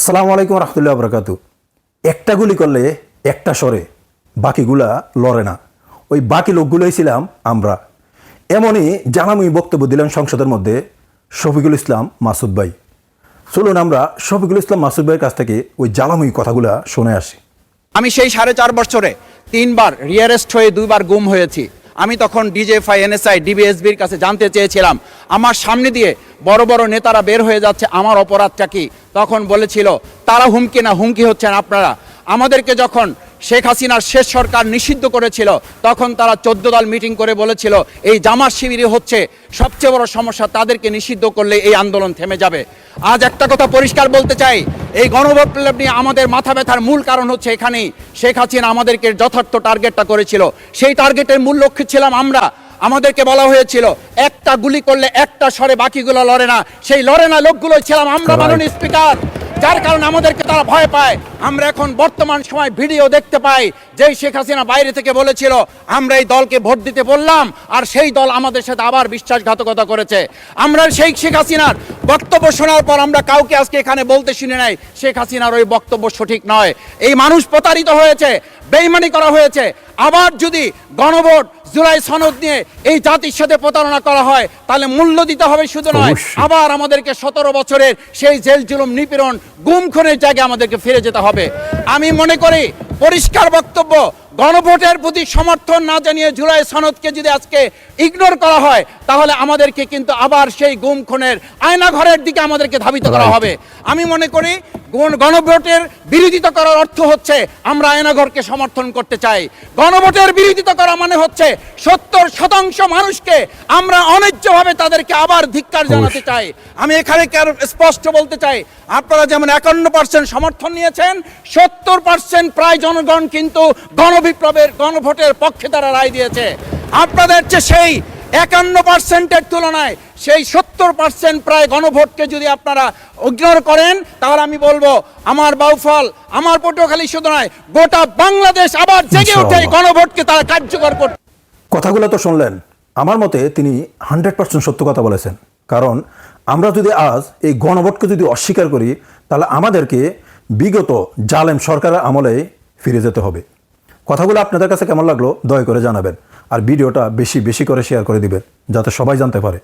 আসসালামু আলাইকুম রহমতুল্লাহ বরকাতু। একটা গুলি করলে একটা সরে, বাকিগুলা লড়ে না। ওই বাকি লোকগুলোই ছিলাম আমরা। এমনই জানামুই বক্তব্য দিলেন সংসদের মধ্যে শফিকুল ইসলাম মাসুদ ভাই। চলুন আমরা শফিকুল ইসলাম মাসুদ ভাইয়ের কাছ থেকে ওই জ্বালাময়ী কথাগুলা শুনে আসি। আমি সেই 4.5 বছরে 3বার রিয়ারেস্ট হয়ে 2বার গুম হয়েছি। আমি তখন ডিজিএফআই, এনএসআই, ডিবিএসবির কাছে জানতে চেয়েছিলাম আমার সামনে দিয়ে বড় বড় নেতারা বের হয়ে যাচ্ছে, আমার অপরাধটা কি? তখন বলেছিল তারা হুমকি না, হুমকি হচ্ছেন আপনারা। আমাদেরকে যখন শেখ হাসিনার শেষ সরকার নিষিদ্ধ করেছিল তখন তারা 14 দল মিটিং করে বলেছিল এই জামাত শিবিরই হচ্ছে সবচেয়ে বড় সমস্যা, তাদেরকে নিষিদ্ধ করলে এই আন্দোলন থেমে যাবে। আজ একটা কথা পরিষ্কার বলতে চাই, এই গণবিপ্লব নিয়ে আমাদের মাথা ব্যথার মূল কারণ হচ্ছে এখানেই শেখ হাসিনা আমাদেরকে যথার্থ টার্গেটটা করেছিল। সেই টার্গেটের মূল লক্ষ্য ছিলাম আমরা। আমাদেরকে বলা হয়েছিল একটা গুলি করলে একটা সরে, বাকিগুলো লড়ে না। সেই লড়ে না লোকগুলো ছিলাম আমরা, মাননীয় স্পিকার। যার কারণে আমাদেরকে তারা ভয় পায়। আমরা এখন বর্তমান সময় ভিডিও দেখতে পাই যেই শেখ হাসিনা বাইরে থেকে বলেছিল আমরা এই দলকে ভোট দিতে বললাম, আর সেই দল আমাদের সাথে আবার বিশ্বাসঘাতকতা করেছে। আমরা সেই শেখ হাসিনার বক্তব্য শোনার পর আমরা কাউকে আজকে এখানে বলতে শুনি নাই শেখ হাসিনার ওই বক্তব্য সঠিক নয়। এই মানুষ প্রতারিত হয়েছে, বেইমানি করা হয়েছে। আবার যদি গণভোট, জুলাই সনদ নিয়ে এই জাতির সাথে প্রতারণা করা হয় তাহলে মূল্য দিতে হবে। শুধু নয়, আবার আমাদেরকে 17 বছরের সেই জেল জুলুম, নিপীড়ন, গুম খুনের জায়গায় আমাদেরকে ফিরে যেতে হবে। আমি মনে করি পরিষ্কার বক্তব্য, গণভোটের প্রতি সমর্থন না জানিয়ে জুলাই সনদকে যদি আজকে ইগনোর করা হয় তাহলে আমাদেরকে কিন্তু আবার সেই গুম খুনের আয়নাঘরের দিকে আমাদেরকে ধাবিত করা হবে। আমি মনে করি গণভোটের বিরোধিতা করার অর্থ হচ্ছে আমরা আয়নাঘরকে সমর্থন করতে চাই। গণভোটের বিরোধিতা করা মানে হচ্ছে 70% মানুষকে আমরা অন্যায্যভাবে তাদেরকে আবার ধিক্কার জানাতে চাই। আমি এখানে স্পষ্ট বলতে চাই, আপনারা যেমন 51% সমর্থন নিয়েছেন, 70% প্রায় জনগণ কিন্তু গণভোটের পক্ষে তারা রায় দিয়েছে। আপনাদের চেয়ে সেই 51%-এর তুলনায় সেই 70% প্রায় গণভোটকে যদি আপনারা ইগনোর করেন তাহলে আমি বলবো আমার বাউফল, আমার পটুয়াখালী শুধু নয়, গোটা বাংলাদেশ আবার জেগে ওঠে গণভোটকে তারা কার্যকর করতে। কথাগুলো তো শুনলেন, আমার মতে তিনি 100% সত্য কথা বলেছেন। কারণ আমরা যদি আজ এই গণভোটকে যদি অস্বীকার করি তাহলে আমাদেরকে বিগত জালেম সরকারের আমলে ফিরে যেতে হবে। কথাগুলো আপনাদের কাছে কেমন লাগলো দয়া করে জানাবেন, আর ভিডিওটা বেশি বেশি করে শেয়ার করে দিবেন যাতে সবাই জানতে পারে।